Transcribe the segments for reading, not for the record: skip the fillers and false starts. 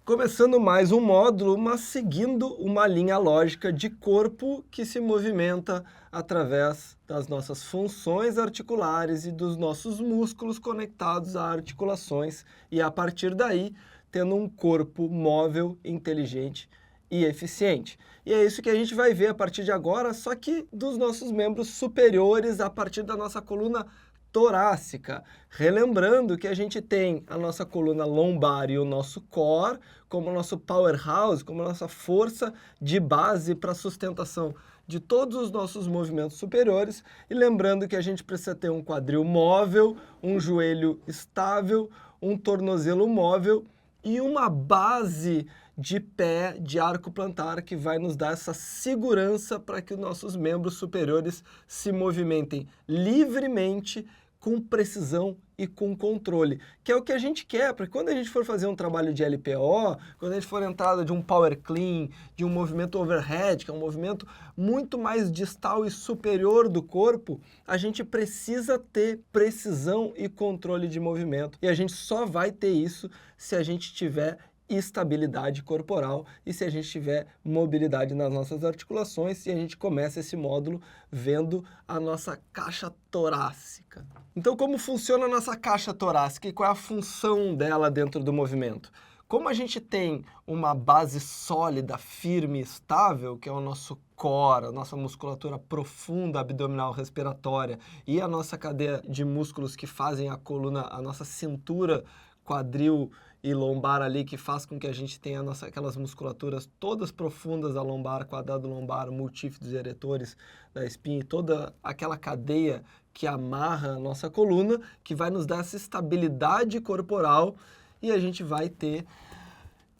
Começando mais um módulo, mas seguindo uma linha lógica de corpo que se movimenta através das nossas funções articulares e dos nossos músculos conectados a articulações e, a partir daí, tendo um corpo móvel, inteligente e eficiente. E é isso que a gente vai ver a partir de agora, só que dos nossos membros superiores, a partir da nossa coluna torácica. Relembrando que a gente tem a nossa coluna lombar e o nosso core como nosso powerhouse, como nossa força de base para a sustentação de todos os nossos movimentos superiores. E lembrando que a gente precisa ter um quadril móvel, um joelho estável, um tornozelo móvel e uma base de pé, de arco plantar, que vai nos dar essa segurança para que os nossos membros superiores se movimentem livremente, com precisão e com controle, que é o que a gente quer, porque quando a gente for fazer um trabalho de LPO, quando a gente for entrada de um power clean, de um movimento overhead, que é um movimento muito mais distal e superior do corpo, a gente precisa ter precisão e controle de movimento, e a gente só vai ter isso se a gente tiver estabilidade corporal e se a gente tiver mobilidade nas nossas articulações, e a gente começa esse módulo vendo a nossa caixa torácica. Então, como funciona a nossa caixa torácica e qual é a função dela dentro do movimento? Como a gente tem uma base sólida, firme e estável, que é o nosso core, a nossa musculatura profunda abdominal respiratória e a nossa cadeia de músculos que fazem a coluna, a nossa cintura, quadril e lombar ali, que faz com que a gente tenha aquelas musculaturas todas profundas, a lombar, quadrado lombar, multífidos e eretores da espinha, e toda aquela cadeia que amarra a nossa coluna, que vai nos dar essa estabilidade corporal, e a gente vai ter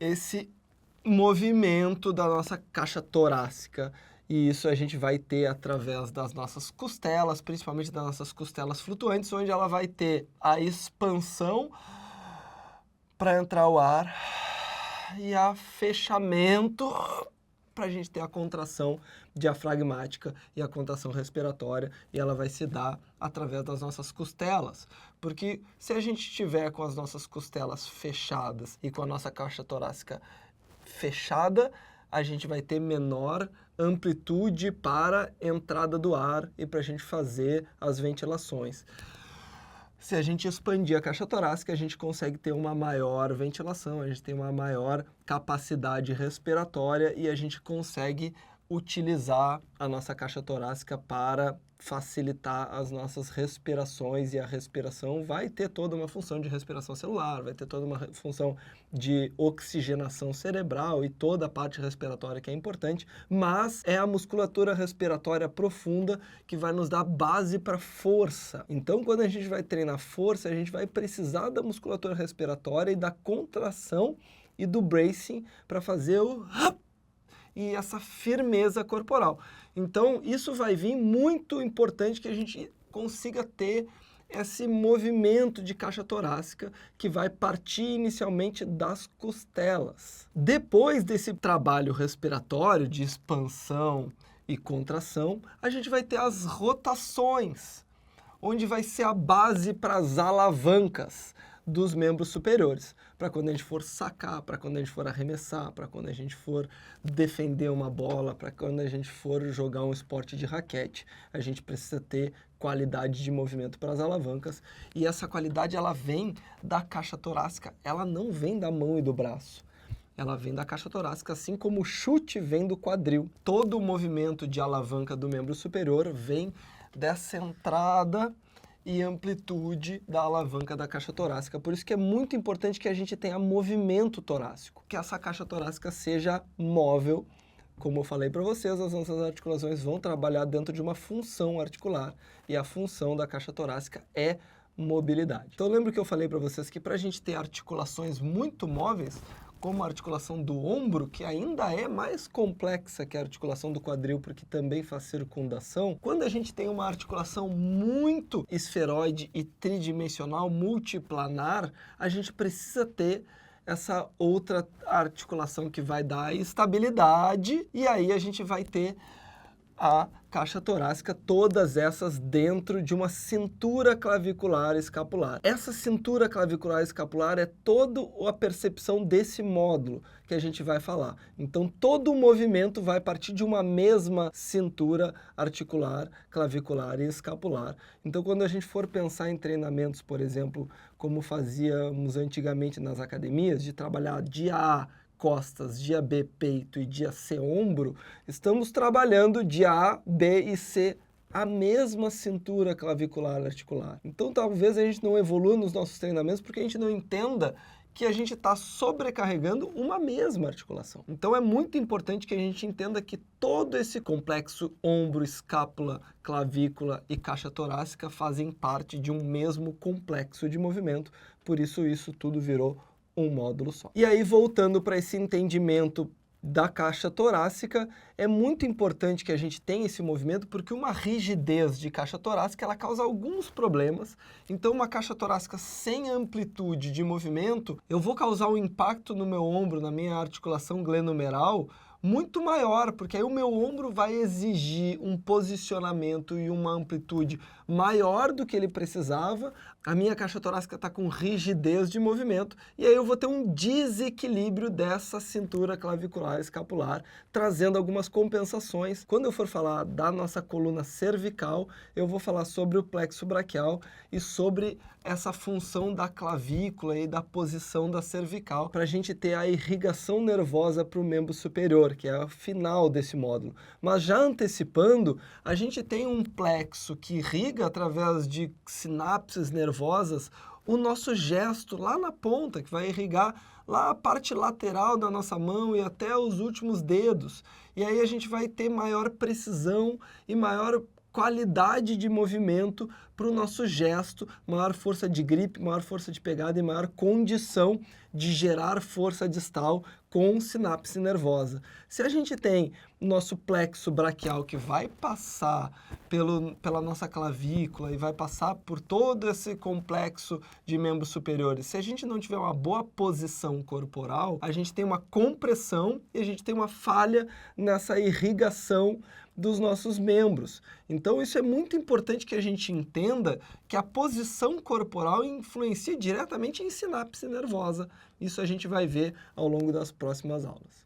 esse movimento da nossa caixa torácica. E isso a gente vai ter através das nossas costelas, principalmente das nossas costelas flutuantes, onde ela vai ter a expansão para entrar o ar e a fechamento para a gente ter a contração diafragmática e a contração respiratória, e ela vai se dar através das nossas costelas. Porque se a gente tiver com as nossas costelas fechadas e com a nossa caixa torácica fechada, a gente vai ter menor amplitude para entrada do ar e para a gente fazer as ventilações. Se a gente expandir a caixa torácica, a gente consegue ter uma maior ventilação, a gente tem uma maior capacidade respiratória e a gente consegue utilizar a nossa caixa torácica para facilitar as nossas respirações, e a respiração vai ter toda uma função de respiração celular, vai ter toda uma função de oxigenação cerebral e toda a parte respiratória que é importante, mas é a musculatura respiratória profunda que vai nos dar base para força. Então, quando a gente vai treinar força, a gente vai precisar da musculatura respiratória e da contração e do bracing para fazer o e essa firmeza corporal. Então, isso vai vir muito importante que a gente consiga ter esse movimento de caixa torácica que vai partir inicialmente das costelas. Depois desse trabalho respiratório de expansão e contração, a gente vai ter as rotações, onde vai ser a base para as alavancas dos membros superiores, para quando a gente for sacar, para quando a gente for arremessar, para quando a gente for defender uma bola, para quando a gente for jogar um esporte de raquete, a gente precisa ter qualidade de movimento para as alavancas, e essa qualidade ela vem da caixa torácica, ela não vem da mão e do braço. Ela vem da caixa torácica, assim como o chute vem do quadril. Todo o movimento de alavanca do membro superior vem dessa entrada e amplitude da alavanca da caixa torácica. Por isso que é muito importante que a gente tenha movimento torácico, que essa caixa torácica seja móvel. Como eu falei para vocês, as nossas articulações vão trabalhar dentro de uma função articular, e a função da caixa torácica é mobilidade. Então lembra que eu falei para vocês que para a gente ter articulações muito móveis, como a articulação do ombro, que ainda é mais complexa que a articulação do quadril, porque também faz circundação, quando a gente tem uma articulação muito esferoide e tridimensional, multiplanar, a gente precisa ter essa outra articulação que vai dar estabilidade, e aí a gente vai ter a caixa torácica, todas essas dentro de uma cintura clavicular escapular. Essa cintura clavicular escapular é toda a percepção desse módulo que a gente vai falar. Então, todo o movimento vai partir de uma mesma cintura articular, clavicular e escapular. Então, quando a gente for pensar em treinamentos, por exemplo, como fazíamos antigamente nas academias, de trabalhar dia A, costas, dia B, peito e dia C, ombro, estamos trabalhando dia A, B e C, a mesma cintura clavicular articular. Então talvez a gente não evolua nos nossos treinamentos porque a gente não entenda que a gente está sobrecarregando uma mesma articulação. Então é muito importante que a gente entenda que todo esse complexo ombro, escápula, clavícula e caixa torácica fazem parte de um mesmo complexo de movimento, por isso tudo virou um módulo só. E aí, voltando para esse entendimento da caixa torácica, é muito importante que a gente tenha esse movimento, porque uma rigidez de caixa torácica, ela causa alguns problemas. Então, uma caixa torácica sem amplitude de movimento, eu vou causar um impacto no meu ombro, na minha articulação glenomeral, muito maior, porque aí o meu ombro vai exigir um posicionamento e uma amplitude maior do que ele precisava, a minha caixa torácica está com rigidez de movimento, e aí eu vou ter um desequilíbrio dessa cintura clavicular escapular, trazendo algumas compensações. Quando eu for falar da nossa coluna cervical, eu vou falar sobre o plexo braquial e sobre essa função da clavícula e da posição da cervical, para a gente ter a irrigação nervosa para o membro superior, que é o final desse módulo. Mas já antecipando, a gente tem um plexo que irriga através de sinapses nervosas o nosso gesto lá na ponta, que vai irrigar lá a parte lateral da nossa mão e até os últimos dedos. E aí a gente vai ter maior precisão e maior qualidade de movimento para o nosso gesto, maior força de gripe, maior força de pegada e maior condição de gerar força distal com sinapse nervosa. Se a gente tem o nosso plexo braquial que vai passar pela nossa clavícula e vai passar por todo esse complexo de membros superiores, se a gente não tiver uma boa posição corporal, a gente tem uma compressão e a gente tem uma falha nessa irrigação dos nossos membros. Então isso é muito importante que a gente entenda que a posição corporal influencia diretamente em sinapse nervosa. Isso a gente vai ver ao longo das próximas aulas.